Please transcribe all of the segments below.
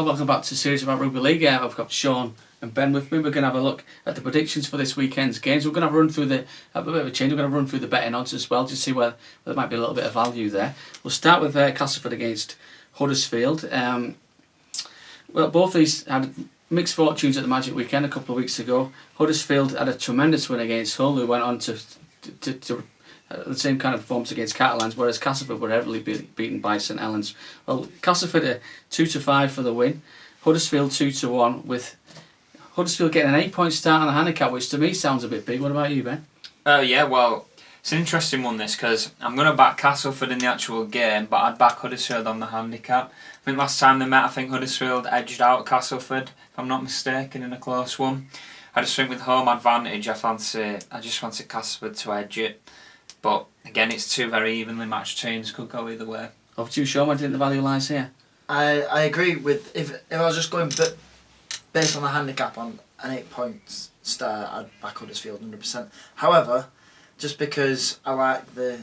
welcome back to Series About Rugby League. I've got Sean and Ben with me. We're going to have a look at the predictions for this weekend's games. We're going to run through a bit of a change. We're going to run through the betting odds as well, just to see where there might be a little bit of value there. We'll start with Castleford against Huddersfield. Well, both these had mixed fortunes at the Magic Weekend a couple of weeks ago. Huddersfield had a tremendous win against Hull, who went on to the same kind of performance against Catalans, whereas Castleford were heavily beaten by St Helens. Well, Castleford are 2-5 for the win. Huddersfield 2-1, with Huddersfield getting an 8-point start on the handicap, which to me sounds a bit big. What about you, Ben? Yeah, well, it's an interesting one, this, because I'm going to back Castleford in the actual game, but I'd back Huddersfield on the handicap. I think last time they met, I think Huddersfield edged out Castleford, if I'm not mistaken, in a close one. I just think with home advantage, I just fancy Castleford to edge it. But again, it's two very evenly matched teams, could go either way. Over to you, Sean. Where do you think the value lies here? I agree with, if I was just going based on the handicap on an 8 points start, I'd back Huddersfield 100%. However, just because I like the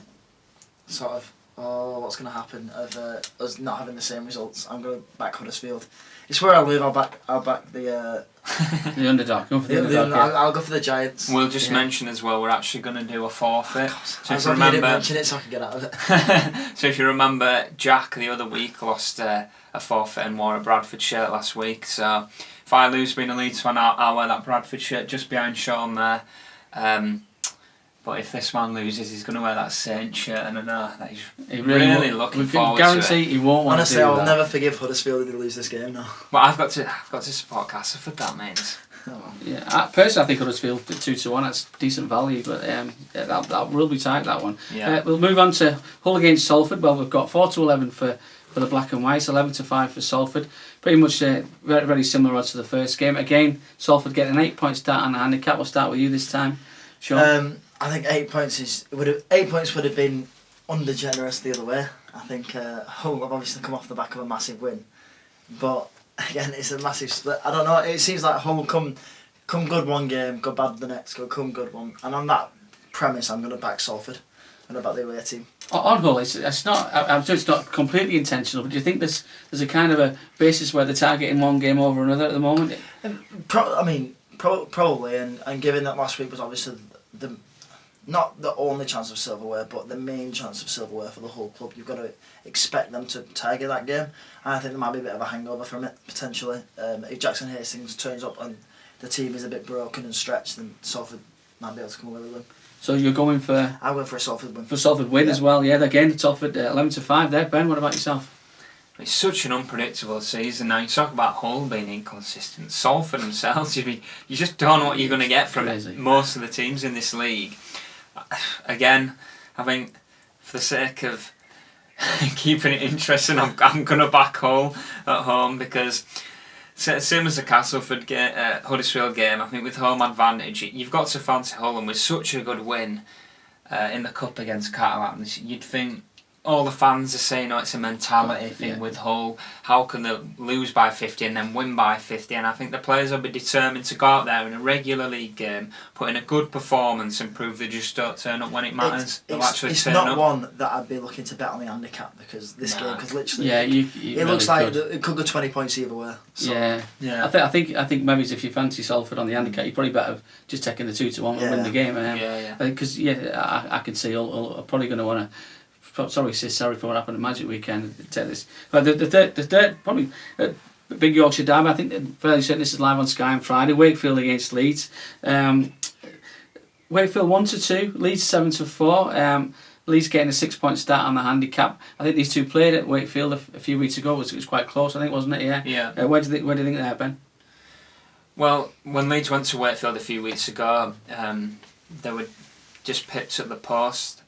sort of what's going to happen of us not having the same results, I'm going to back Huddersfield. It's where I live. I'll back the the underdog. Go for the underdog. I'll go for the Giants. We'll just mention as well, we're actually going to do a forfeit. So if you remember, mention it so I can get out of it. So if you remember, Jack the other week lost a forfeit and wore a Bradford shirt last week. So if I lose being a Leeds fan, I'll wear that Bradford shirt just behind Sean there. But if this man loses, he's going to wear that Saint shirt, and I know that he's really looking forward to it. Guarantee he won't want Honestly, to do I'll that. never forgive Huddersfield if they lose this game now. Well, I've got to support Castleford, that means. Yeah, personally, I think Huddersfield 2-1. That's decent value, but that will be tight, that one. Yeah. We'll move on to Hull against Salford. Well, we've got 4-11 for the Black and Whites, 11-5 for Salford. Pretty much very, very similar odds to the first game. Again, Salford getting an 8-point start on the handicap. We'll start with you this time, Sean. I think 8 points would have been under generous the other way. I think Hull have obviously come off the back of a massive win, but again, it's a massive split. I don't know. It seems like Hull come good one game, go bad the next, come good one, and on that premise, I'm going to back Salford. I'm going to back the away team. On Hull, it's not. I'm sure it's not completely intentional, but do you think there's a kind of a basis where they're targeting one game over another at the moment? Probably, and given that last week was obviously not the only chance of silverware, but the main chance of silverware for the whole club, you've got to expect them to target that game. And I think there might be a bit of a hangover from it, potentially. If Jackson Hastings turns up and the team is a bit broken and stretched, then Salford might be able to come away with them. So you're going for... I went for a Salford win. For Salford win as well, yeah. Again, the Salford 11-5 there. Ben, what about yourself? It's such an unpredictable season now. You talk about Hull being inconsistent. Salford themselves, you just don't know what you're going to get from most of the teams in this league. Again, I think for the sake of keeping it interesting, I'm going to back Hull at home, because same as the Castleford Huddersfield game, I think with home advantage, you've got to fancy Hull, and with such a good win in the cup against Catalans, you'd think all the fans are saying, it's a mentality thing with Hull. How can they lose by 50 and then win by 50? And I think the players will be determined to go out there in a regular league game, put in a good performance and prove they just don't turn up when it matters. It's not one that I'd be looking to bet on the handicap, because this game could literally... Yeah, it looks like it could go 20 points either way. So. Yeah. I think maybe if you fancy Salford on the handicap, you're probably better just taking the 2-1 and win the game. Because I can see Hull are probably going to want to... Sorry for what happened at Magic Weekend. Take this, but the third probably big Yorkshire derby. I think fairly certain this is live on Sky on Friday. Wakefield against Leeds. Wakefield 1-2, Leeds 7-4. Leeds getting a 6-point start on the handicap. I think these two played at Wakefield a few weeks ago. It was quite close, I think, wasn't it? Yeah. Where do you think there, Ben? Well, when Leeds went to Wakefield a few weeks ago, they were just pipped at the post.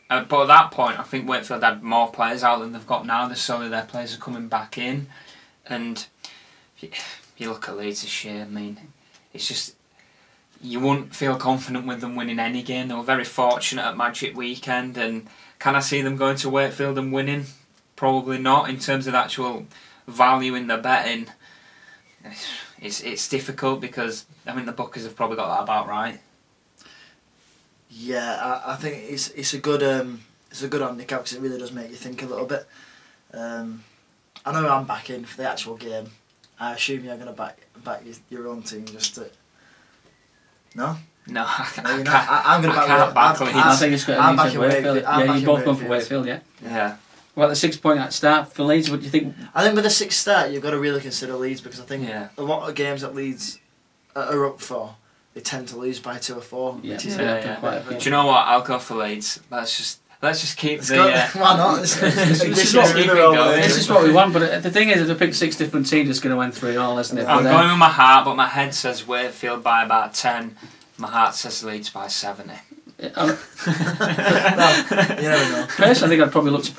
But at that point, I think Wakefield had more players out than they've got now. Slowly their players are coming back in. And if you look at Leeds this year, I mean, it's just... You wouldn't feel confident with them winning any game. They were very fortunate at Magic Weekend. And can I see them going to Wakefield and winning? Probably not. In terms of the actual value in the betting, it's difficult, because I think the bookers have probably got that about right. Yeah, I think it's a good handicap, because it really does make you think a little bit. I know I'm backing for the actual game. I assume you're going to back your own team just to... No? No, No, you're not. I'm going to back Leeds. I think it's got I'm to backing be Wakefield. Wakefield. Yeah, you both gone for Wakefield, yeah. Yeah. Well, the 6 point start for Leeds, what do you think? I think with a 6 start, you've got to really consider Leeds, because I think Yeah. a lot of games that Leeds are up for, they tend to lose by 2 or 4. Yeah, Which is Do you know what? I'll go for Leeds. Let's just keep the. Why not? This is what we want, but the thing is, if they pick 6 different teams, it's going to win 3-3, isn't it? I'm going with my heart, but my head says Wakefield by about 10. My heart says Leeds by 70. Well, you never know. Personally, I think I'd probably look to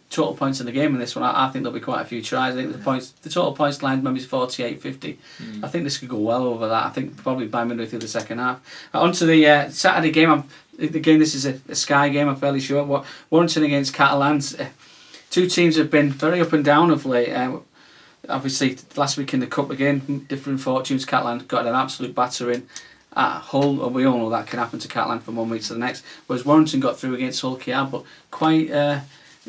total points in the game in this one. I think there'll be quite a few tries. I think the total points line maybe is 48-50. I think this could go well over that. I think probably by midway through the second half. On to the Saturday game. This is a Sky game, I'm fairly sure. Warrington against Catalans. 2 teams have been very up and down of late. Obviously, last week in the Cup again, different fortunes. Catalan got an absolute battering at Hull, and we all know that can happen to Catalan from one week to the next. Whereas Warrington got through against Hull KR, but quite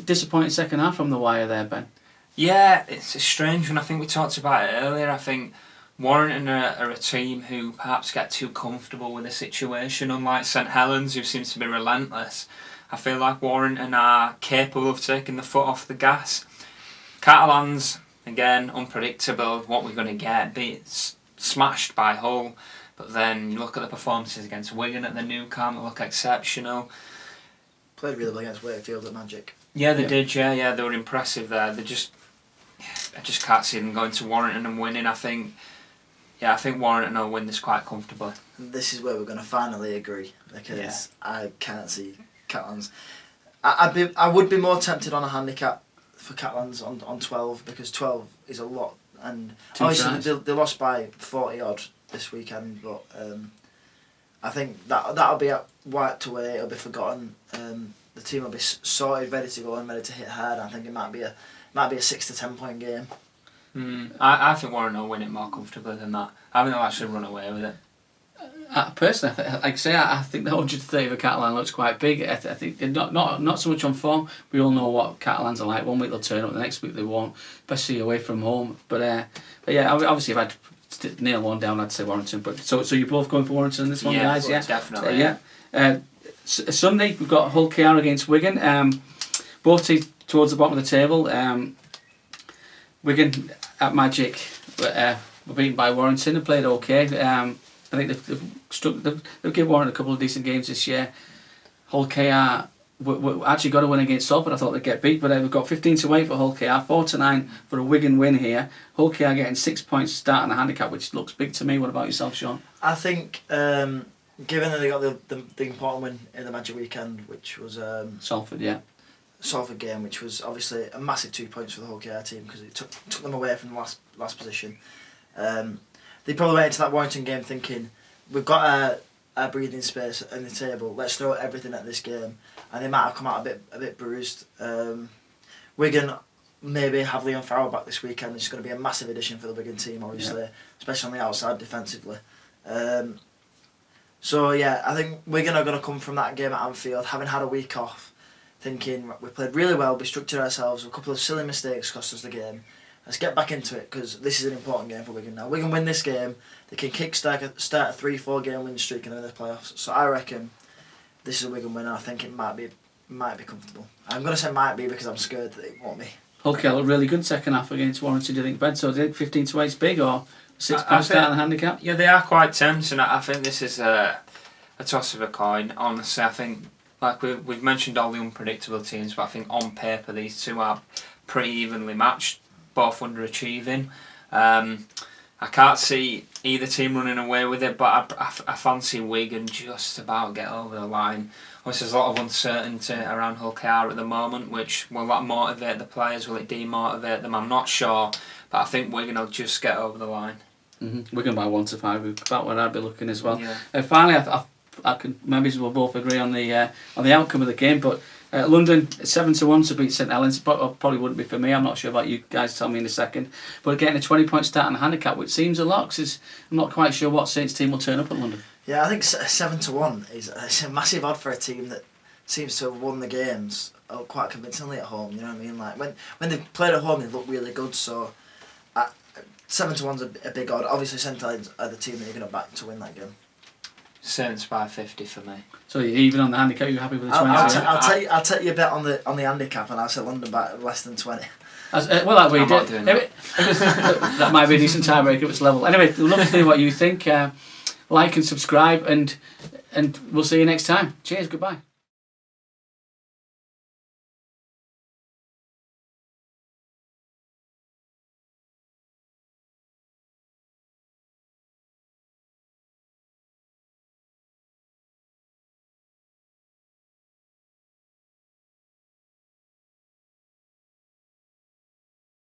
disappointing second half from the wire there, Ben. Yeah, it's a strange one. I think we talked about it earlier. I think Warrington are a team who perhaps get too comfortable with the situation, unlike St Helens, who seems to be relentless. I feel like Warrington are capable of taking the foot off the gas. Catalans, again, unpredictable what we're going to get. Smashed by Hull, but then you look at the performances against Wigan at the Nou Camp, they look exceptional. Played really well against Wakefield at Magic. Yeah, they did. Yeah, they were impressive there. I just can't see them going to Warrington and winning. I think Warrington will win this quite comfortably. This is where we're going to finally agree, because I can't see Catalans. I would be more tempted on a handicap for Catalans on 12, because 12 is a lot, and obviously they lost by 40 odd this weekend, but I think that'll be wiped away. It'll be forgotten. The team will be sorted, ready to go and ready to hit hard. I think it might be a 6 to 10 point game. I think Warren will win it more comfortably than that. I think they'll actually run away with it. Personally, I think the 130 for Catalan looks quite big. I think not so much on form. We all know what Catalans are like. One week they'll turn up, the next week they won't, especially away from home. But yeah, obviously if I had to nail one down, I'd say Warrington. But so you're both going for Warrington in this one, guys? Yeah, definitely. Sunday we've got Hull KR against Wigan. Both teams towards the bottom of the table. Wigan at Magic were beaten by Warrington and played okay. I think they've given Warren a couple of decent games this year. Hull KR actually got a win against Salford. I thought they'd get beat, but we've got 15-8 for Hull KR, 4-9 for a Wigan win here. Hull KR getting 6 points starting the handicap, which looks big to me. What about yourself, Sean? I think, given that they got the important win in the Magic weekend, which was Salford, yeah. Salford game, which was obviously a massive 2 points for the Hull KR team, because it took them away from the last position. They probably went into that Warrington game thinking, we've got a breathing space in the table, let's throw everything at this game, and they might have come out a bit bruised. Wigan maybe have Leon Farrell back this weekend, which is going to be a massive addition for the Wigan team, obviously, especially on the outside defensively. So yeah, I think Wigan are going to come from that game at Anfield, having had a week off, thinking we played really well, we structured ourselves, a couple of silly mistakes cost us the game. Let's get back into it, because this is an important game for Wigan now. Wigan win this game, they can start a 3-4 game win streak in the playoffs. So I reckon this is a Wigan win, and I think it might be comfortable. I'm going to say might be because I'm scared that it won't be. Okay, looked really good second half against Warrington. Do you think, Ben? So do you think 15-8 is big, or 6 points starting the handicap? Yeah, they are quite tempting. I think this is a toss of a coin. Honestly, I think, like we've mentioned all the unpredictable teams, but I think on paper these two are pretty evenly matched, both underachieving. I can't see either team running away with it, but I fancy Wigan just about get over the line. Obviously, there's a lot of uncertainty around Hull KR at the moment, which will that motivate the players? Will it demotivate them? I'm not sure, but I think Wigan will just get over the line. Wigan by 1-5, about where I'd be looking as well. Yeah. Finally, I can maybe we'll both agree on the outcome of the game, but London 7-1 to beat St Helens, but probably wouldn't be for me. I'm not sure about you guys. Tell me in a second. But getting a 20-point start on the handicap, which seems a lot, because I'm not quite sure what Saints team will turn up at London. Yeah, I think 7-1 is a massive odd for a team that seems to have won the games quite convincingly at home. You know what I mean? Like when they played at home, they look really good. So 7-1's a big odd. Obviously, Central are the team that you're going to back to win that game. Saints by 50 for me. So you're even on the handicap. You're happy with the 20? I'll take you a bet on the handicap, and I'll say London by less than 20. Well, that way I'm not doing that. That might be a decent tiebreaker if it's level. Anyway, we'd love to hear what you think. Like and subscribe, and we'll see you next time. Cheers. Goodbye.